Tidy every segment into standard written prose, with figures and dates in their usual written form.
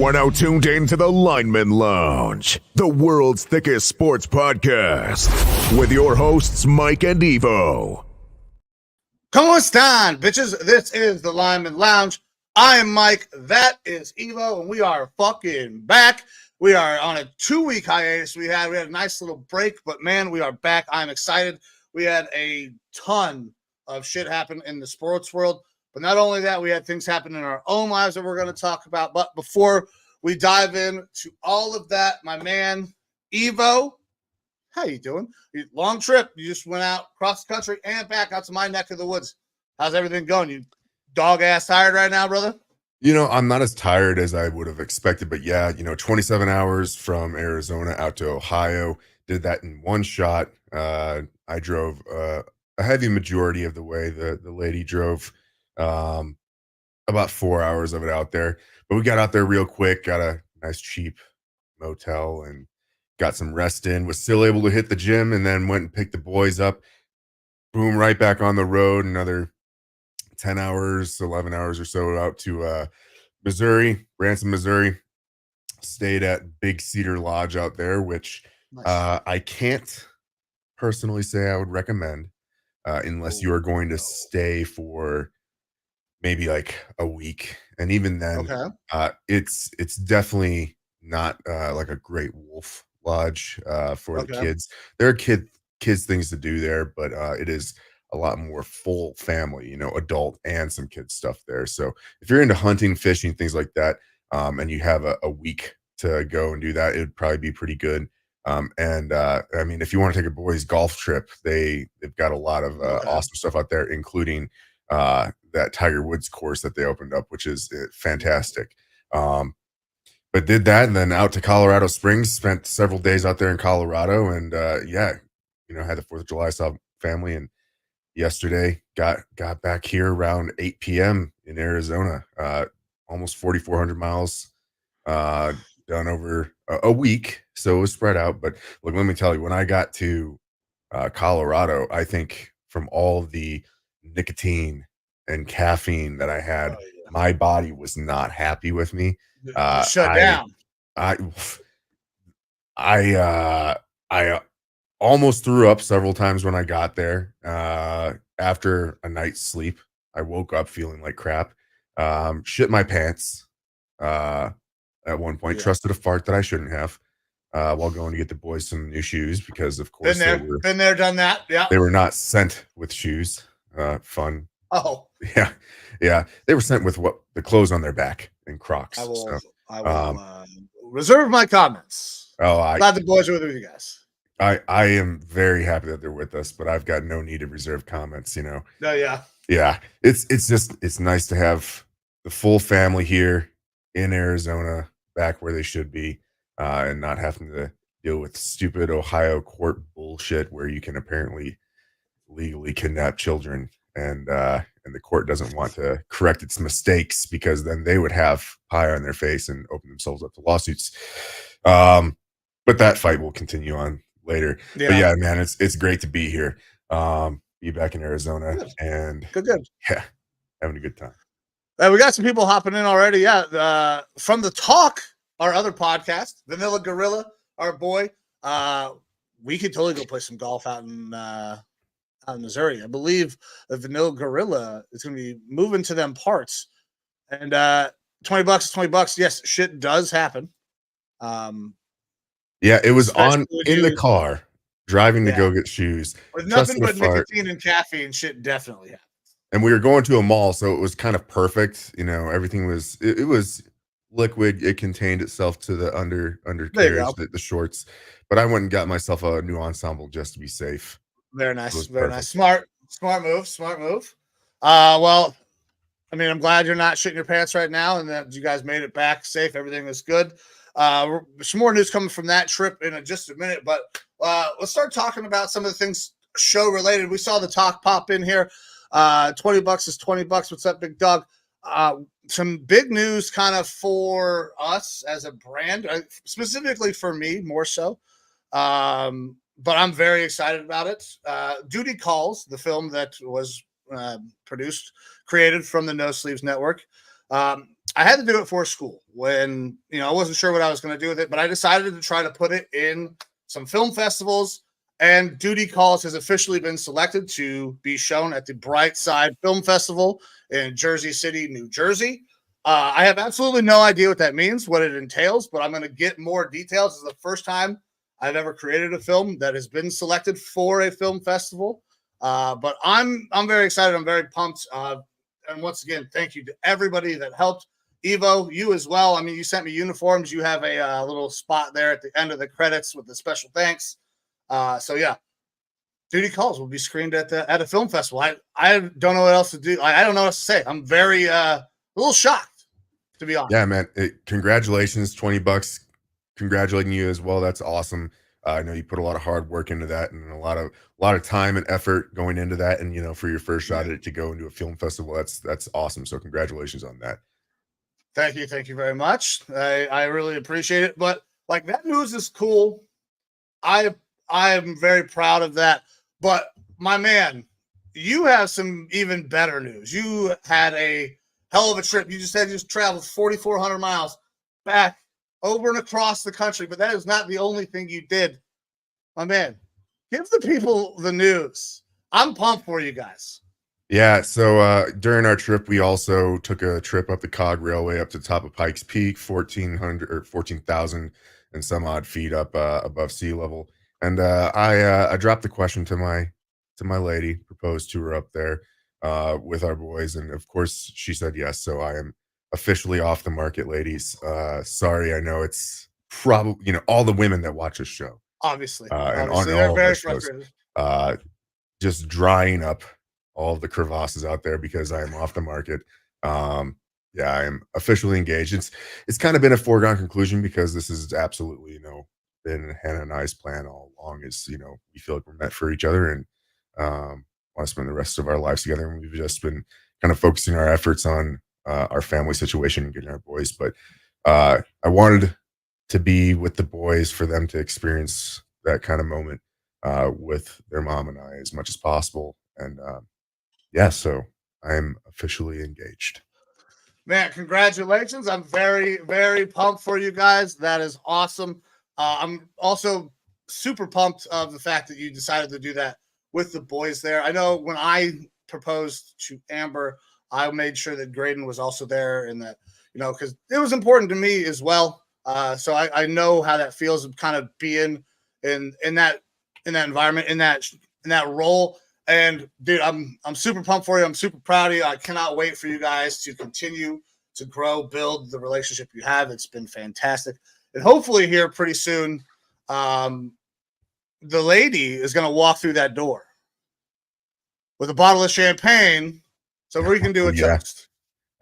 are now tuned in to the Lineman Lounge, the world's thickest sports podcast, with your hosts, Mike and Evo. ¿Cómo están, bitches? This is the Lineman Lounge. I am Mike. That is Evo, and we are fucking back. We are on a 2-week hiatus. We had a nice little break, but man, we are back. I'm excited. We had a ton of shit happen in the sports world. But not only that, we had things happen in our own lives that we're going to talk about. But before we dive into all of that, my man, Evo, how you doing? Long trip. You just went out across the country and back out to my neck of the woods. How's everything going? You dog-ass tired right now, brother? You know, I'm not as tired as I would have expected. But yeah, 27 hours from Arizona out to Ohio. Did that in one shot. I drove a heavy majority of the way. The lady drove about 4 hours of it out there, but we got out there real quick, got a nice cheap motel and got some rest in, was still able to hit the gym, and then went and picked the boys up, boom, right back on the road. Another 10 hours, 11 hours or so out to Missouri, Branson, Missouri. Stayed at Big Cedar Lodge out there, which Nice. I can't personally say I would recommend unless you are going to stay for maybe like a week, and even then, Okay. it's definitely not like a Great Wolf Lodge for the Okay. kids. There are kids things to do there, but it is a lot more full family, adult and some kids stuff there. So if you're into hunting, fishing, things like that, and you have a week to go and do that, it'd probably be pretty good. And I mean, if you want to take a boys golf trip, they've got a lot of awesome stuff out there, including that Tiger Woods course that they opened up, which is fantastic. But did that, and then out to Colorado Springs, spent several days out there in Colorado, and had the 4th of July, saw family, and yesterday got back here around 8 p.m. in Arizona, almost 4,400 miles done over a week, so it was spread out. But look, let me tell you, when I got to Colorado, I think from all the nicotine and caffeine that I had, my body was not happy with me. Shut down. I almost threw up several times when I got there. After a night's sleep, I woke up feeling like crap. Shit my pants at one point. Trusted a fart that I shouldn't have while going to get the boys some new shoes, because of course Been there, done that. Yeah. they were not sent with shoes. Fun. Oh, Yeah. They were sent with the clothes on their back and Crocs. I will So, reserve my comments. glad the boys are with you guys. I am very happy that they're with us, but I've got no need to reserve comments. No, yeah. Yeah, it's nice to have the full family here in Arizona, back where they should be, and not having to deal with stupid Ohio court bullshit where you can apparently legally kidnap children, and the court doesn't want to correct its mistakes, because then they would have pie on their face and open themselves up to lawsuits. But that fight will continue on later. Yeah. But yeah, man, it's great to be here. Be back in Arizona. Good. And Good. yeah, having a good time. We got some people hopping in already. Yeah. From the Talk, our other podcast, Vanilla Gorilla, our boy. We could totally go play some golf out in Missouri. I believe the Vanilla Gorilla is going to be moving to them parts. And $20 is $20. Yes, shit does happen. Yeah, it was on in the you, car driving to go get shoes. With nothing but nicotine and caffeine, shit definitely happens. And we were going to a mall, so it was kind of perfect. Everything was it was liquid. It contained itself to the undercarriage, the shorts. But I went and got myself a new ensemble just to be safe. Very nice. Very nice. Smart move. Well, I mean, I'm glad you're not shitting your pants right now, and that you guys made it back safe. Everything is good. Some more news coming from that trip in just a minute, but let's start talking about some of the things show related. We saw the talk pop in here. $20 is $20. What's up, big dog? Some big news kind of for us as a brand, specifically for me more so. But I'm very excited about it. Duty Calls, the film that was produced, created from the No Sleeves Network, I had to do it for school when, I wasn't sure what I was going to do with it, but I decided to try to put it in some film festivals, and Duty Calls has officially been selected to be shown at the Brightside Film Festival in Jersey City, New Jersey. I have absolutely no idea what that means, what it entails, but I'm going to get more details. This is the first time I've ever created a film that has been selected for a film festival. But I'm very excited. I'm very pumped. And once again, thank you to everybody that helped. Evo, you as well. I mean, you sent me uniforms. You have a little spot there at the end of the credits with the special thanks. So yeah, Duty Calls will be screened at a film festival. I don't know what else to do. I don't know what to say. I'm very a little shocked, to be honest. Yeah, man. Congratulations, $20. Congratulating you as well. That's awesome. I know you put a lot of hard work into that and a lot of time and effort going into that. And for your first shot at it to go into a film festival, that's awesome. So congratulations on that. Thank you very much. I really appreciate it. But like, that news is cool. I am very proud of that. But my man, you have some even better news. You had a hell of a trip. You just said you just traveled 4,400 miles back over and across the country, but that is not the only thing you did. My man, give the people the news. I'm pumped for you guys. Yeah, so during our trip, we also took a trip up the Cog Railway up to the top of Pikes Peak, 1,400 or 14,000 and some odd feet up above sea level. And I dropped the question to my lady, proposed to her up there with our boys, and of course she said yes. So I am officially off the market, ladies. Sorry, I know it's probably all the women that watch this show, Obviously, and obviously on they're all of very our shows, frustrated. just drying up all of the crevasses out there because I am off the market. Yeah, I am officially engaged. It's kind of been a foregone conclusion because this is absolutely, been Hannah and I's plan all along. Is we feel like we're meant for each other and want to spend the rest of our lives together. And we've just been kind of focusing our efforts on our family situation and getting our boys. But I wanted to be with the boys for them to experience that kind of moment with their mom and I as much as possible. And yeah, so I'm officially engaged. Man, congratulations. I'm very, very pumped for you guys. That is awesome. I'm also super pumped of the fact that you decided to do that with the boys there. I know when I proposed to Amber, I made sure that Graydon was also there and that, because it was important to me as well. So I know how that feels of kind of being in that environment, in that role. And dude, I'm super pumped for you. I'm super proud of you. I cannot wait for you guys to continue to grow, build the relationship you have. It's been fantastic. And hopefully here pretty soon, the lady is going to walk through that door with a bottle of champagne so we can do a toast.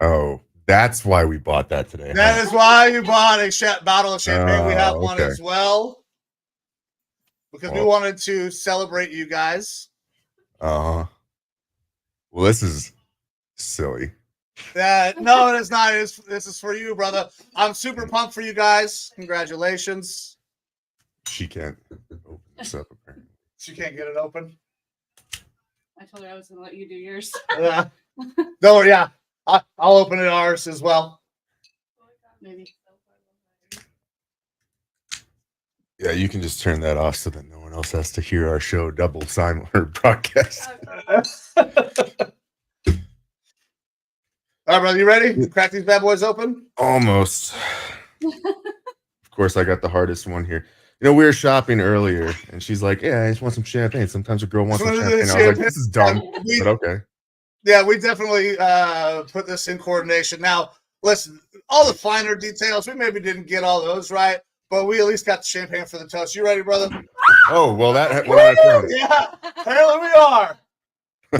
Oh, that's why we bought that today. That is why you bought a bottle of champagne. We have one as well because we wanted to celebrate you guys. Well, this is silly. No, it is not. This is for you, brother. I'm super pumped for you guys. Congratulations. She can't open this up, apparently. She can't get it open. I told her I was going to let you do yours. Yeah. No, yeah. I'll open it ours as well. Maybe. Yeah, you can just turn that off so that no one else has to hear our show double simultaneous broadcast. All right, brother, you ready? Crack these bad boys open? Almost. Of course, I got the hardest one here. We were shopping earlier, and she's like, "Yeah, I just want some champagne." Sometimes a girl wants some champagne. I was like, "This is dumb," but okay. Yeah, we definitely put this in coordination. Now, listen, all the finer details, we maybe didn't get all those right, but we at least got the champagne for the toast. You ready, brother? Oh, well, that went out of time. Yeah, apparently we are.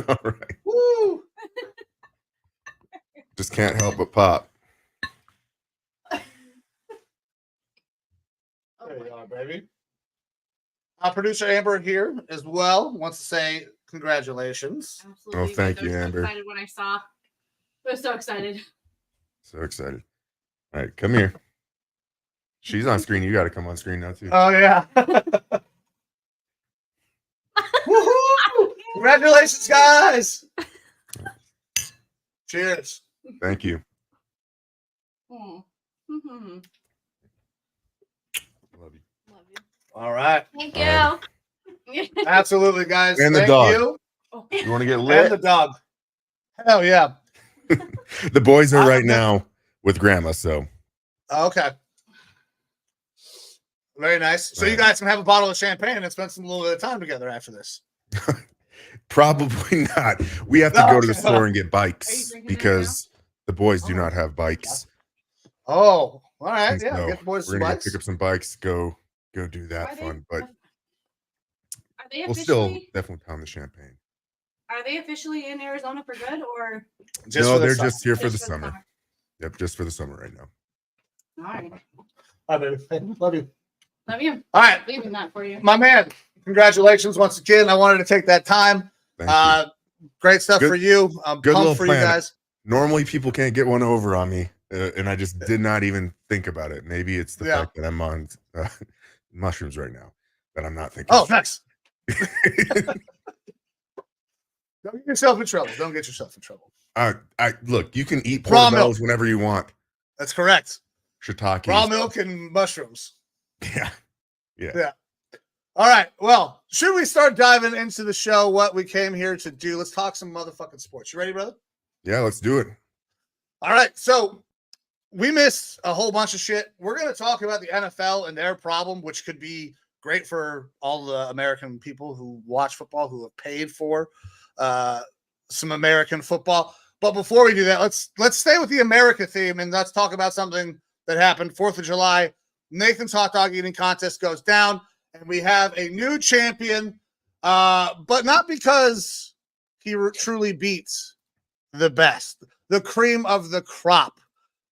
All right. Woo! Just can't help but pop. There you are, baby. Producer Amber here as well wants to say congratulations. Absolutely. Oh, thank you, I was Amber. so excited when I saw. I was so excited. So excited. All right, come here. She's on screen. You got to come on screen now, too. Oh, yeah. Woohoo! Congratulations, guys. Cheers. Thank you. Oh. Mhm. Love you. Love you. All right. Thank All you. Absolutely, guys. And the Thank dog. you. Oh. You want to get And lit? the dog. Hell yeah. The boys are I right have been- now with grandma, so Okay. Very nice. So All you right. guys can have a bottle of champagne and spend some little bit of time together after this. probably not. We have to go to the Okay. store and get Are you bikes drinking that because the boys do Oh. not have bikes. Oh, all right. And Yeah, so get the boys we're some gonna go bikes. pick up some bikes, go do Are that they- fun. But Are they we'll still officially? definitely pound the champagne. Are they officially in Arizona for good, or Just No, for the they're summer. just here for the just summer. Yep, just for the summer right now. All right. All right, baby. Love you. Love you. All right, Leaving that for you. my man. Congratulations once again. I wanted to take that time. Thank you. Great stuff Good- for you. I'm good little pumped for you plan. guys. Normally people can't get one over on me, and I just did not even think about it. Maybe it's the Yeah. fact that I'm on mushrooms right now that I'm not thinking. Oh, straight. nice. Don't get yourself in trouble. Don't get yourself in trouble. I look, you can eat Raw portobellos milk. whenever you want. That's correct. Shiitake. Raw milk and mushrooms. Yeah. All right. Well, should we start diving into the show? What we came here to do? Let's talk some motherfucking sports. You ready, brother? Yeah, let's do it. All right. So we missed a whole bunch of shit. We're going to talk about the NFL and their problem, which could be great for all the American people who watch football, who have paid for some American football. But before we do that, let's stay with the America theme and let's talk about something that happened 4th of July. Nathan's hot dog eating contest goes down, and we have a new champion, but not because he truly beats the best, the cream of the crop.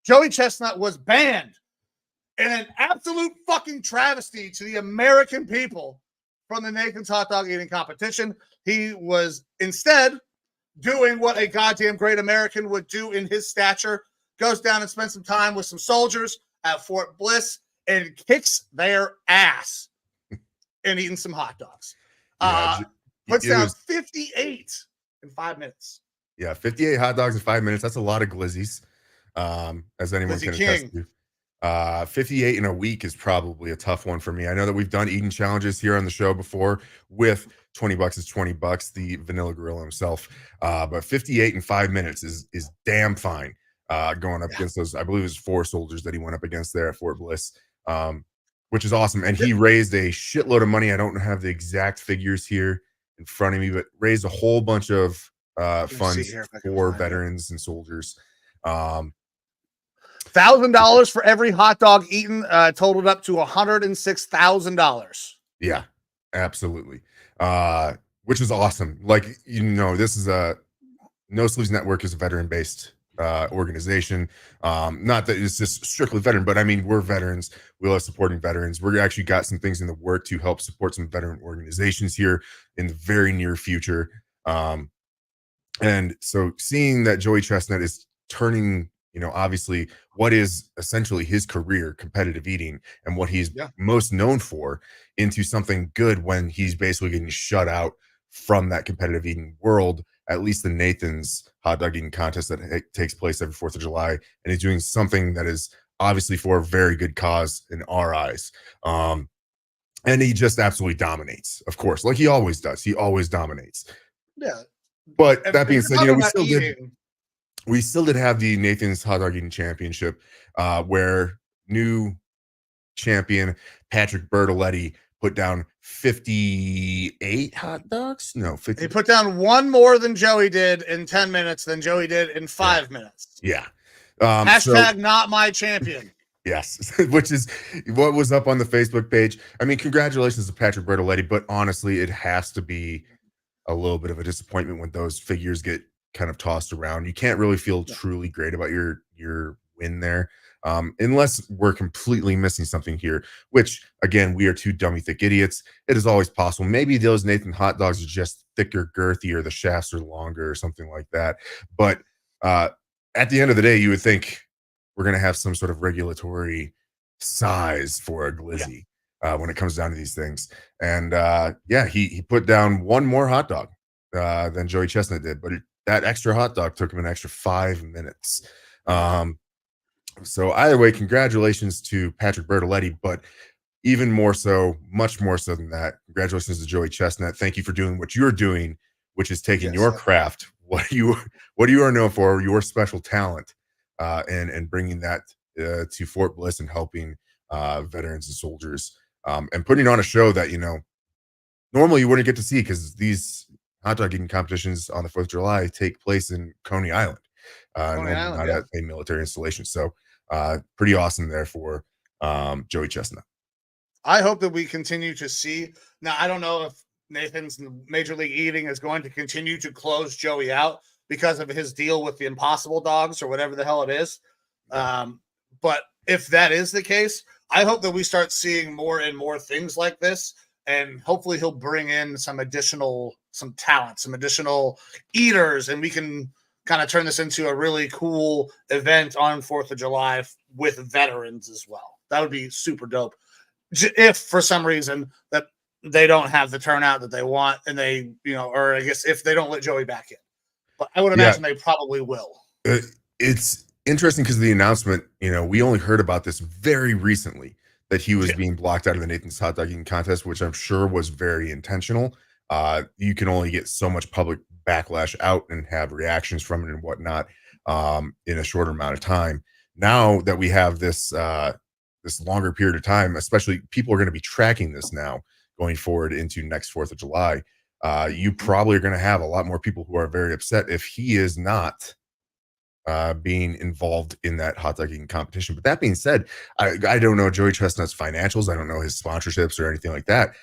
Joey Chestnut was banned in an absolute fucking travesty to the American people from the Nathan's hot dog eating competition. He was instead doing what a goddamn great American would do in his stature, goes down and spends some time with some soldiers at Fort Bliss and kicks their ass and eating some hot dogs. Yeah, Puts it down was- 58 in 5 minutes. Yeah, 58 hot dogs in 5 minutes. That's a lot of glizzies, as anyone Glizzy can King. attest to. 58 in a week is probably a tough one for me. I know that we've done eating challenges here on the show before with $20 is $20, the Vanilla Gorilla himself. But 58 in 5 minutes is damn fine. Going up against those, I believe it was 4 soldiers that he went up against there at Fort Bliss, which is awesome. And he raised a shitload of money. I don't have the exact figures here in front of me, but raised a whole bunch of funds here if I can for find it. veterans and soldiers. $1,000 for every hot dog eaten, totaled up to $106,000. Yeah, absolutely. Which is awesome. Like, you know, this is a No Sleeves Network is a veteran-based organization. Not that it's just strictly veteran, but I mean, we're veterans. We love supporting veterans. We're actually got some things in the work to help support some veteran organizations here in the very near future. And so seeing that Joey Chestnut is turning, you know, obviously what is essentially his career, competitive eating, and what he's most known for into something good when he's basically getting shut out from that competitive eating world, at least the Nathan's hot dog eating contest that takes place every 4th of July. And he's doing something that is obviously for a very good cause in our eyes. And he just absolutely dominates, of course, like he always does. He always dominates. Yeah. But And that being if said, you're you know, talking about eating, we still did have the Nathan's hot dog eating championship, where new champion Patrick Bertoletti put down 58 hot dogs. No, 50. he put down one more than Joey did in 10 minutes than Joey did in 5 minutes. Yeah. Hashtag not my champion. Yes, which is what was up on the Facebook page. I mean, congratulations to Patrick Bertoletti, but honestly, it has to be a little bit of a disappointment when those figures get kind of tossed around. You can't really feel truly great about your win there, unless we're completely missing something here, which again, we are two dummy thick idiots. It is always possible. Maybe those Nathan hot dogs are just thicker, girthier, the shafts are longer or something like that. But at the end of the day, you would think we're going to have some sort of regulatory size for a glizzy. When it comes down to these things. And he put down one more hot dog than Joey Chestnut did, but that extra hot dog took him an extra 5 minutes. So either way, congratulations to Patrick Bertoletti, but even more so, much more so than that, congratulations to Joey Chestnut. Thank you for doing what you're doing, which is taking Yes, your sir. craft, what you are known for, your special talent, and bringing that to Fort Bliss and helping veterans and soldiers, and putting on a show that normally you wouldn't get to see because these hot dog eating competitions on the 4th of July take place in Coney Island, Coney normally Island, not yeah. at a military installation. So pretty awesome there for Joey Chestnut. I hope that we continue to see. Now, I don't know if Nathan's Major League Eating is going to continue to close Joey out because of his deal with the Impossible Dogs or whatever the hell it is. But if that is the case, I hope that we start seeing more and more things like this. And hopefully he'll bring in some talent, some additional eaters, and we can kind of turn this into a really cool event on 4th of July with veterans as well. That would be super dope. If for some reason that they don't have the turnout that they want, and they, or I guess if they don't let Joey back in, but I would Yeah, imagine they probably will. it's interesting because the announcement, we only heard about this very recently that he was Yeah. being blocked out of the Nathan's hot dog eating contest, which I'm sure was very intentional. You can only get so much public backlash out and have reactions from it and whatnot in a shorter amount of time. Now that we have this longer period of time, especially people are going to be tracking this now going forward into next 4th of July. You probably are going to have a lot more people who are very upset if he is not being involved in that hot dog eating competition. But that being said, I don't know Joey Chestnut's financials. I don't know his sponsorships or anything like that.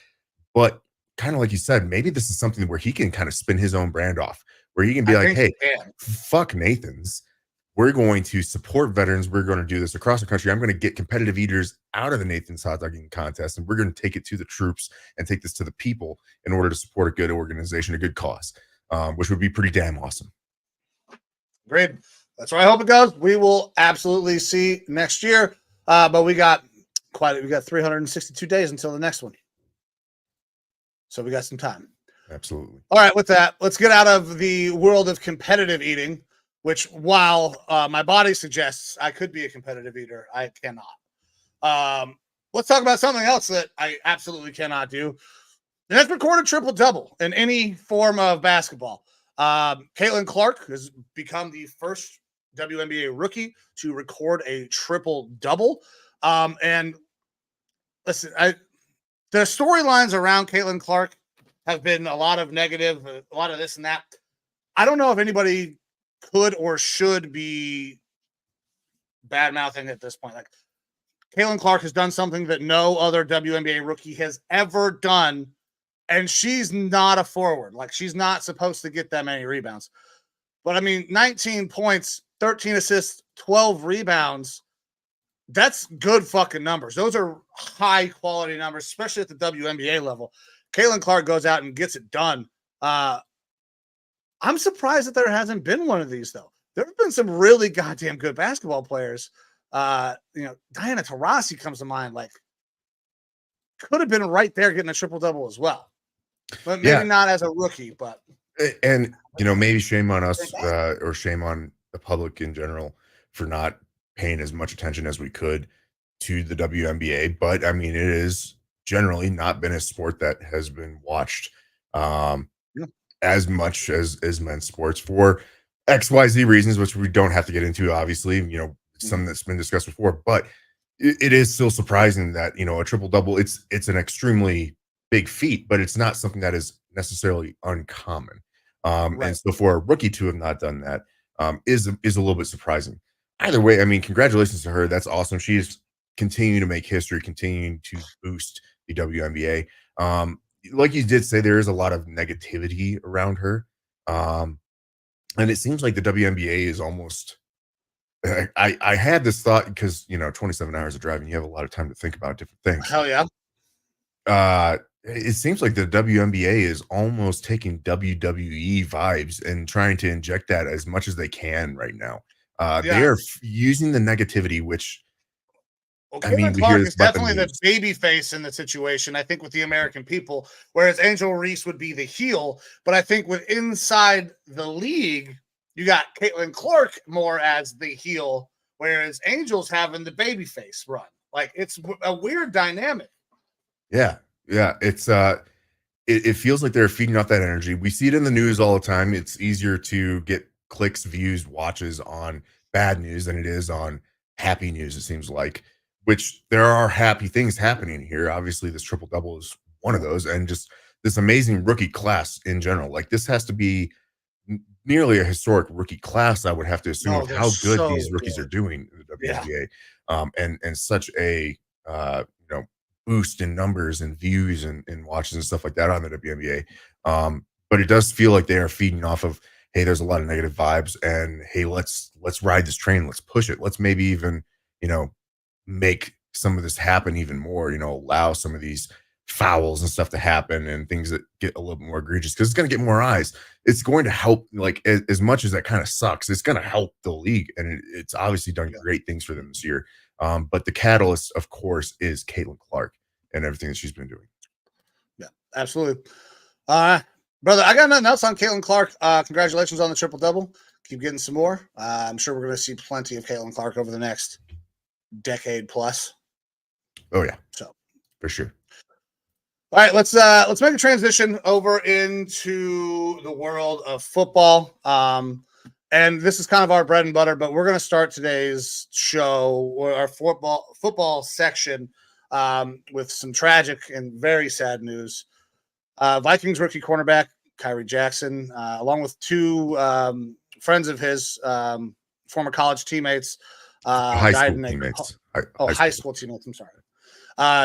But kind of like you said, maybe this is something where he can kind of spin his own brand off, where he can be I like, think he hey, can. fuck Nathan's. We're going to support veterans. We're going to do this across the country. I'm going to get competitive eaters out of the Nathan's hot dog eating contest, and we're going to take it to the troops and take this to the people in order to support a good organization, a good cause, which would be pretty damn awesome. Great. That's where I hope it goes. We will absolutely see next year. But we got 362 days until the next one. So we got some time. Absolutely. All right, with that, let's get out of the world of competitive eating, which while my body suggests I could be a competitive eater, I cannot. Let's talk about something else that I absolutely cannot do. And that's record a triple-double in any form of basketball. Caitlin Clark has become the first WNBA rookie to record a triple-double. And listen, the storylines around Caitlin Clark have been a lot of negative, a lot of this and that. I don't know if anybody could or should be bad-mouthing at this point. Like, Caitlin Clark has done something that no other WNBA rookie has ever done, and she's not a forward. Like, she's not supposed to get that many rebounds. But, I mean, 19 points, 13 assists, 12 rebounds, that's good fucking numbers. Those are high-quality numbers, especially at the WNBA level. Caitlin Clark goes out and gets it done. I'm surprised that there hasn't been one of these, though. There have been some really goddamn good basketball players. Diana Taurasi comes to mind. Like, could have been right there getting a triple-double as well. But maybe not as a rookie, but. And, maybe shame on us or shame on the public in general for not paying as much attention as we could to the WNBA. But, I mean, it is generally not been a sport that has been watched as much as men's sports for XYZ reasons, which we don't have to get into, obviously, something that's been discussed before, but it is still surprising that, a triple double, it's an extremely big feat, but it's not something that is necessarily uncommon. Right. And so for a rookie to have not done that is a little bit surprising. Either way, I mean, congratulations to her. That's awesome. She's continuing to make history, continuing to boost the WNBA. Like you did say, there is a lot of negativity around her. And it seems like the WNBA is almost, I had this thought because, 27 hours of driving, you have a lot of time to think about different things. Hell yeah. It seems like the WNBA is almost taking WWE vibes and trying to inject that as much as they can right now. They are using the negativity, which Caitlin Clark is definitely the baby face in the situation, I think, with the American people, whereas Angel Reese would be the heel. But I think with inside the league, you got Caitlin Clark more as the heel, whereas Angel's having the baby face run. Like, it's a weird dynamic. Yeah. It's it feels like they're feeding off that energy. We see it in the news all the time. It's easier to get clicks, views, watches on bad news than it is on happy news, it seems like, which there are happy things happening here. Obviously, this triple double is one of those, and just this amazing rookie class in general. Like, this has to be nearly a historic rookie class, I would have to assume, with they're how good so these rookies good. are doing in the Yeah. WNBA. And such a boost in numbers and views and watches and stuff like that on the WNBA. But it does feel like they are feeding off of, hey, there's a lot of negative vibes, and hey, let's ride this train, let's push it, let's maybe even make some of this happen even more, allow some of these fouls and stuff to happen and things that get a little bit more egregious, because it's going to get more eyes. It's going to help, like, as much as that kind of sucks, it's going to help the league, and it's obviously done great things for them this year. But the catalyst, of course, is Caitlin Clark and everything that she's been doing. Yeah, absolutely. Brother, I got nothing else on Caitlin Clark. Congratulations on the triple double. Keep getting some more. I'm sure we're going to see plenty of Caitlin Clark over the next decade plus. Oh yeah, so for sure. All right, let's make a transition over into the world of football. And this is kind of our bread and butter, but we're going to start today's show, or our football section, with some tragic and very sad news. Vikings rookie cornerback Kyrie Jackson, along with two friends of his, former college teammates, high school teammates. High school teammates. I'm sorry.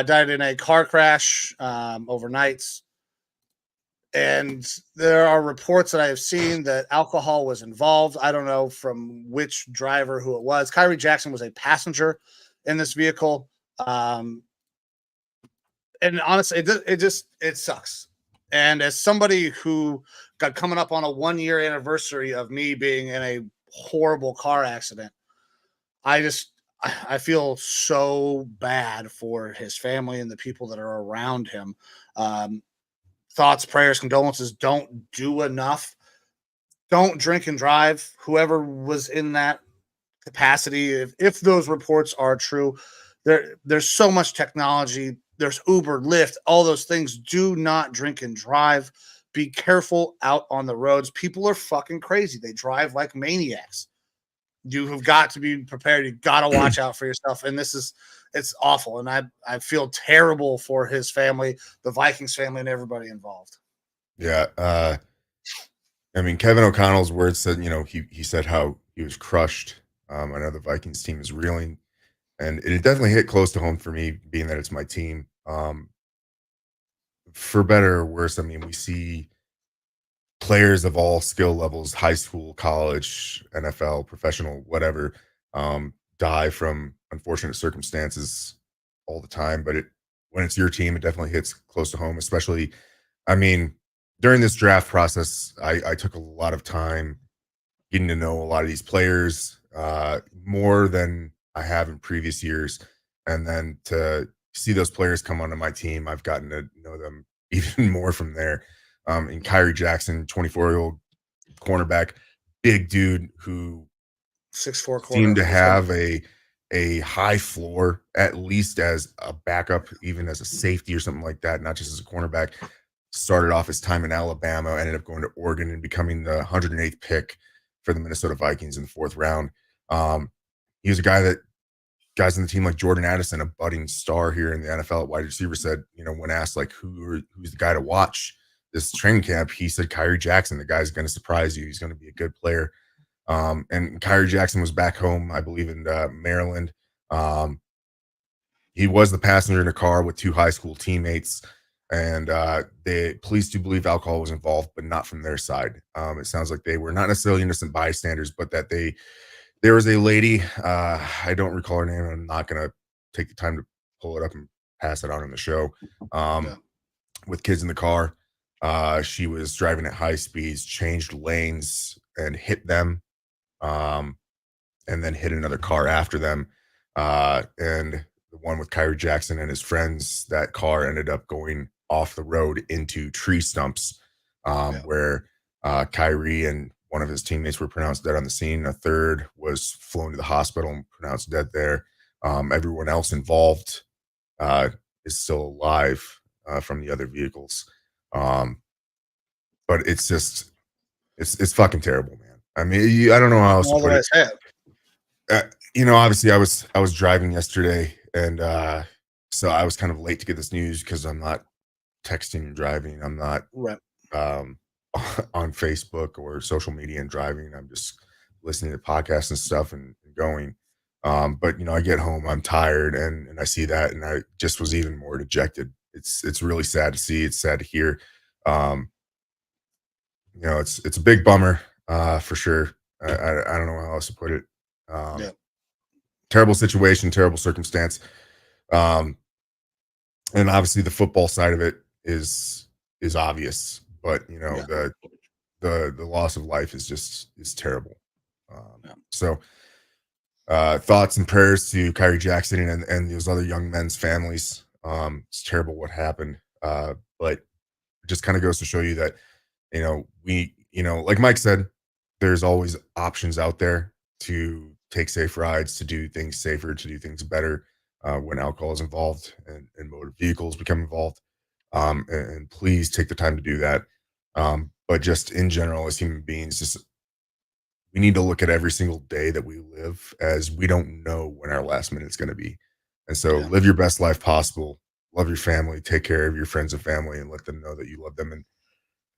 Died in a car crash overnight. And there are reports that I have seen that alcohol was involved. I don't know from which driver, who it was. Kyrie Jackson was a passenger in this vehicle. And honestly, it sucks. And as somebody who got coming up on a 1-year anniversary of me being in a horrible car accident, I feel so bad for his family and the people that are around him. Thoughts, prayers, condolences. Don't do enough. Don't drink and drive. Whoever was in that capacity, if those reports are true, there's so much technology. There's Uber, Lyft, all those things. Do not drink and drive. Be careful out on the roads. People are fucking crazy. They drive like maniacs. You have got to be prepared. You've got to watch out for yourself. And it's awful. And I feel terrible for his family, the Vikings family, and everybody involved. Yeah. I mean, Kevin O'Connell's words said, he said how he was crushed. I know the Vikings team is reeling, and it definitely hit close to home for me, being that it's my team. For better or worse, I mean, we see players of all skill levels, high school, college, NFL, professional, whatever, die from unfortunate circumstances all the time. But when it's your team, it definitely hits close to home, especially, I mean, during this draft process, I took a lot of time getting to know a lot of these players, more than I have in previous years. And then to see those players come onto my team, I've gotten to know them even more from there. And Kyrie Jackson, 24-year-old cornerback, big dude who 6'4" seemed to have a high floor, at least as a backup, even as a safety or something like that, not just as a cornerback. Started off his time in Alabama, ended up going to Oregon and becoming the 108th pick for the Minnesota Vikings in the 4th round. He was a guy that guys on the team like Jordan Addison, a budding star here in the NFL at wide receiver, said, when asked like who's the guy to watch this training camp, he said Kyrie Jackson. The guy's going to surprise you. He's going to be a good player. And Kyrie Jackson was back home, I believe, in Maryland. He was the passenger in a car with 2 high school teammates, and the police do believe alcohol was involved, but not from their side. It sounds like they were not necessarily innocent bystanders, but that there was a lady, I don't recall her name, and I'm not going to take the time to pull it up and pass it on in the show, with kids in the car. She was driving at high speeds, changed lanes, and hit them, and then hit another car after them. And the one with Kyrie Jackson and his friends, that car ended up going off the road into tree stumps, where Kyrie and one of his teammates were pronounced dead on the scene. A third was flown to the hospital and pronounced dead there. Everyone else involved is still alive from the other vehicles. But it's just, it's fucking terrible, man. I mean, I don't know how else to All the put way it. ahead. Obviously I was driving yesterday, and so I was kind of late to get this news because I'm not texting and driving. I'm not Right. um, on Facebook or social media and driving. I'm just listening to podcasts and stuff and going. But I get home, I'm tired, and I see that, and I just was even more dejected. It's really sad to see. It's sad to hear. Um, it's a big bummer for sure. I don't know how else to put it. Yeah. Terrible situation, terrible circumstance. Um, and obviously the football side of it is obvious, but Yeah. the loss of life is terrible. Yeah. So thoughts and prayers to Kyrie Jackson and those other young men's families. It's terrible what happened, but it just kind of goes to show you that like Mike said, there's always options out there to take safe rides, to do things safer, to do things better when alcohol is involved and motor vehicles become involved. And please take the time to do that. But just in general, as human beings, just we need to look at every single day that we live as we don't know when our last minute is going to be. And so Yeah. live your best life possible, love your family, take care of your friends and family, and let them know that you love them. And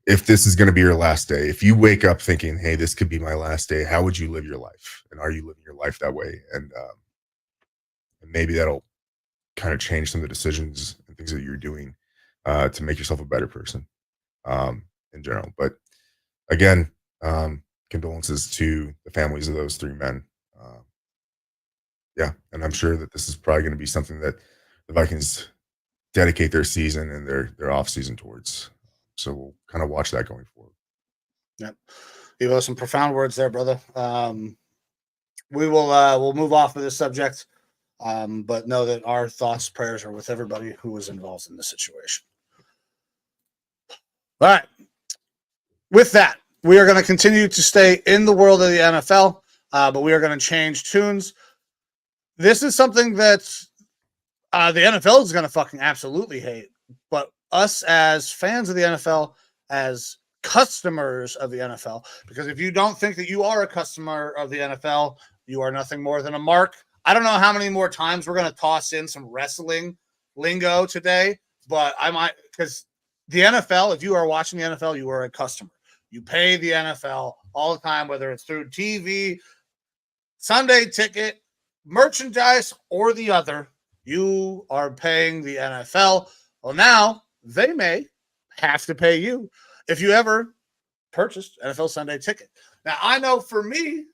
if this is going to be your last day, if you wake up thinking, hey, this could be my last day, how would you live your life? And are you living your life that way? And maybe that'll kind of change some of the decisions and things that you're doing to make yourself a better person in general. But again, condolences to the families of those three men. Yeah, and I'm sure that this is probably going to be something that the Vikings dedicate their season and their off season towards. So we'll kind of watch that going forward. Yep. You have some profound words there, brother. We'll move off of this subject, but know that our thoughts, prayers are with everybody who was involved in this situation. All right. With that, we are going to continue to stay in the world of the NFL, but we are going to change tunes. This is something that the NFL is going to fucking absolutely hate, but us as fans of the NFL, as customers of the NFL, because if you don't think that you are a customer of the NFL, you are nothing more than a mark. I don't know how many more times we're going to toss in some wrestling lingo today, but I might, because the NFL, if you are watching the NFL, you are a customer. You pay the NFL all the time, whether it's through TV, Sunday ticket, merchandise, or the other. You are paying the NFL. Well, now they may have to pay you if you ever purchased NFL Sunday ticket. Now, I know for me,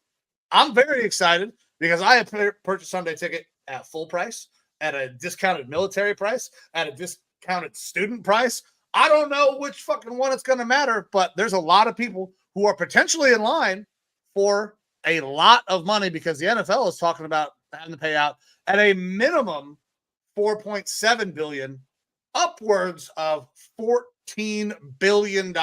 I'm very excited because I have purchased Sunday ticket at full price, at a discounted military price, at a discounted student price. I don't know which fucking one it's going to matter, but there's a lot of people who are potentially in line for a lot of money because the NFL is talking about having to pay out at a minimum $4.7 billion, upwards of $14 billion.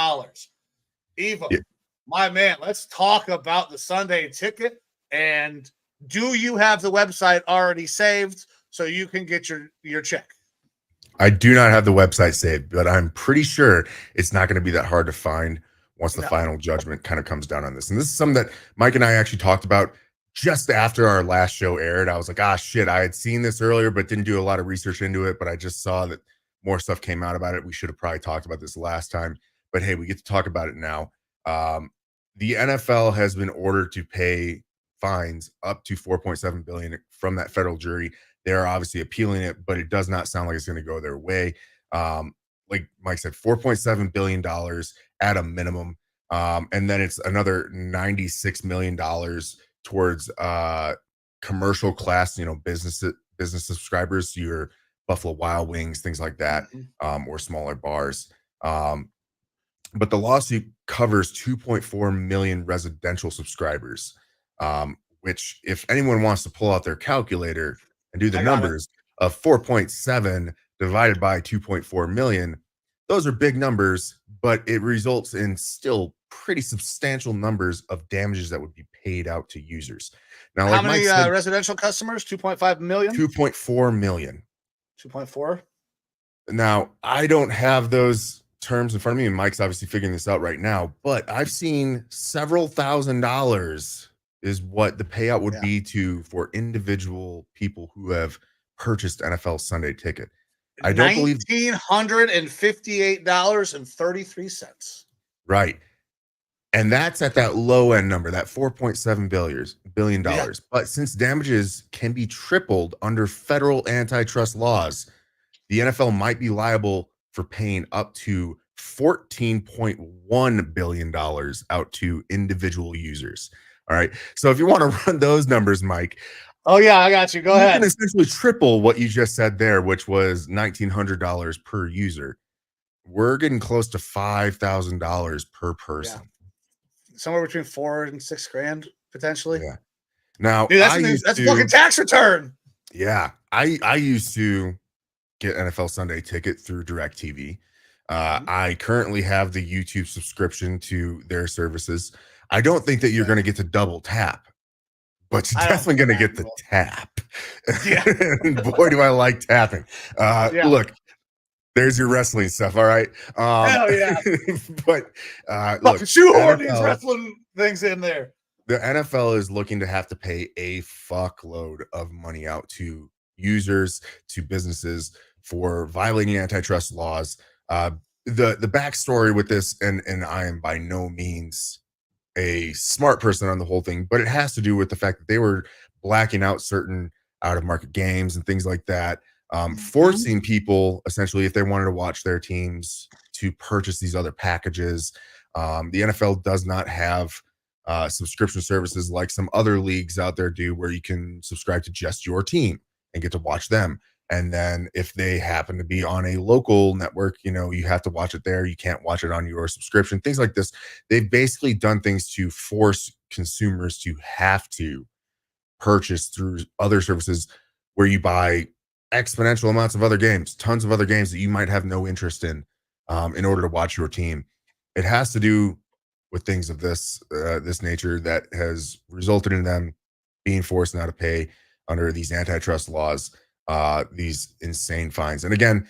Eva, Yeah. my man, let's talk about the Sunday ticket. And do you have the website already saved so you can get your check? I do not have the website saved, but I'm pretty sure it's not going to be that hard to find once the final judgment kind of comes down on this. And this is something that Mike and I actually talked about just after our last show aired. I was like, ah, shit, I had seen this earlier, but didn't do a lot of research into it. But I just saw that more stuff came out about it. We should have probably talked about this last time, but hey, we get to talk about it now. The NFL has been ordered to pay fines up to $4.7 billion from that federal jury. They're obviously appealing it, but it does not sound like it's going to go their way. Like Mike said, $4.7 billion at a minimum. And then it's another $96 million towards commercial class, business subscribers, your Buffalo Wild Wings, things like that, or smaller bars. But the lawsuit covers 2.4 million residential subscribers, which if anyone wants to pull out their calculator and do the numbers of 4.7 divided by 2.4 million, those are big numbers, but it results in still pretty substantial numbers of damages that would be paid out to users. Now, How like Mike many said, residential customers? 2.5 million? 2.4 million. 2.4? Now, I don't have those terms in front of me, and Mike's obviously figuring this out right now, but I've seen several $1,000s is what the payout would Yeah. be for individual people who have purchased NFL Sunday Ticket. I don't believe $1,958.33. right. And that's at that low end number, that $4.7 billion. Yeah. But since damages can be tripled under federal antitrust laws, the NFL might be liable for paying up to $14.1 billion out to individual users. All right. So if you want to run those numbers, Mike. Oh, yeah, I got you. Go you ahead. can essentially triple what you just said there, which was $1,900 per user. We're getting close to $5,000 per person. Yeah. Somewhere between $4 and $6,000 potentially. Yeah. Now, dude, that's a fucking tax return. Yeah. I used to get NFL Sunday Ticket through DirecTV. I currently have the YouTube subscription to their services. I don't think that you're going to get to double tap, but you're definitely going to get the tap. Yeah. And boy, do I like tapping. Look, there's your wrestling stuff. All right. Hell yeah. But look, shoehorn these wrestling things in there. The NFL is looking to have to pay a fuckload of money out to users, to businesses for violating antitrust laws. The backstory with this, and I am by no means a smart person on the whole thing, but it has to do with the fact that they were blacking out certain out of market games and things like that, forcing people essentially, if they wanted to watch their teams, to purchase these other packages. The NFL does not have subscription services like some other leagues out there do, where you can subscribe to just your team and get to watch them. And then if they happen to be on a local network, you have to watch it there. You can't watch it on your subscription, things like this. They've basically done things to force consumers to have to purchase through other services where you buy exponential amounts of other games, tons of other games that you might have no interest in order to watch your team. It has to do with things of this nature that has resulted in them being forced now to pay under these antitrust laws, these insane fines. And again,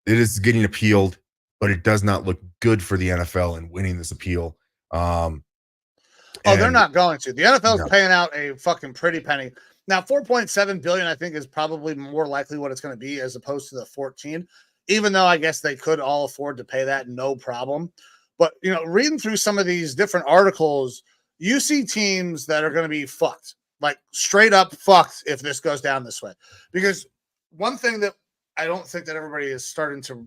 it is getting appealed, but it does not look good for the NFL in winning this appeal. They're not going to. The NFL is paying out a fucking pretty penny. Now, 4.7 billion, I think, is probably more likely what it's going to be as opposed to the 14, even though I guess they could all afford to pay that, no problem. But, reading through some of these different articles, you see teams that are going to be fucked, like straight up fucked if this goes down this way. Because one thing that I don't think that everybody is starting to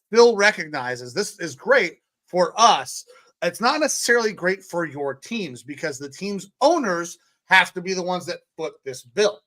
still recognize is this is great for us. It's not necessarily great for your teams because the team's owners have to be the ones that foot this bill.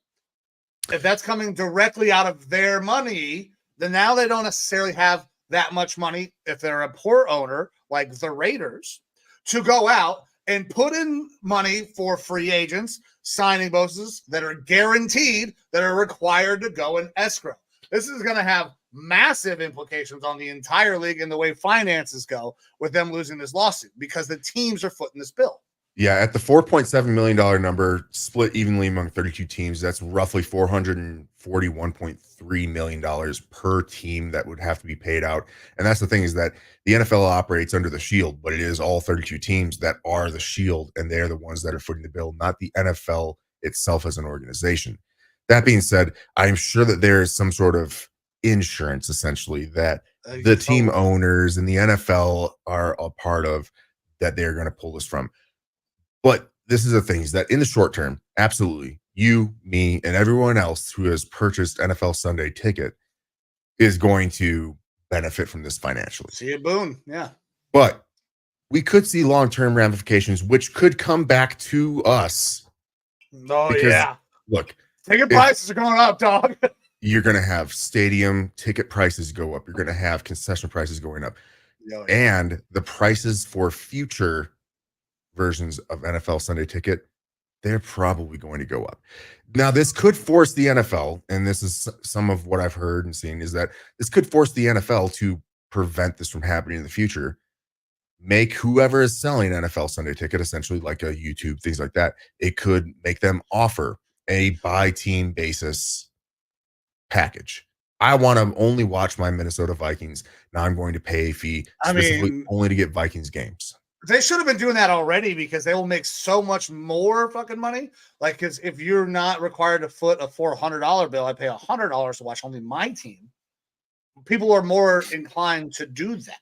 If that's coming directly out of their money, then now they don't necessarily have that much money, if they're a poor owner like the Raiders, to go out and put in money for free agents, signing bonuses that are guaranteed, that are required to go in escrow. This is going to have massive implications on the entire league and the way finances go with them losing this lawsuit because the teams are footing this bill. Yeah, at the $4.7 million number, split evenly among 32 teams, that's roughly $441.3 million per team that would have to be paid out. And that's the thing, is that the NFL operates under the shield, but it is all 32 teams that are the shield, and they're the ones that are footing the bill, not the NFL itself as an organization. That being said, I'm sure that there is some sort of insurance, essentially, that the team owners and the NFL are a part of, that they're going to pull this from. But this is the thing, is that in the short term, absolutely, you, me, and everyone else who has purchased NFL Sunday Ticket is going to benefit from this financially. See a boon, yeah. But we could see long-term ramifications, which could come back to us. Oh, yeah. Look, ticket prices are going up, dog. You're going to have stadium ticket prices go up. You're going to have concession prices going up. Oh, yeah. And the prices for future versions of NFL Sunday Ticket, they're probably going to go up. Now, this could force the NFL, and this is some of what I've heard and seen, is that this could force the NFL to prevent this from happening in the future, make whoever is selling NFL Sunday Ticket essentially like a YouTube, things like that. It could make them offer a by team basis package. I want to only watch my Minnesota Vikings. Now I'm going to pay a fee specifically only to get Vikings games. They should have been doing that already because they will make so much more fucking money. Like, because if you're not required to foot a $400 bill, I pay $100 to watch only my team. People are more inclined to do that.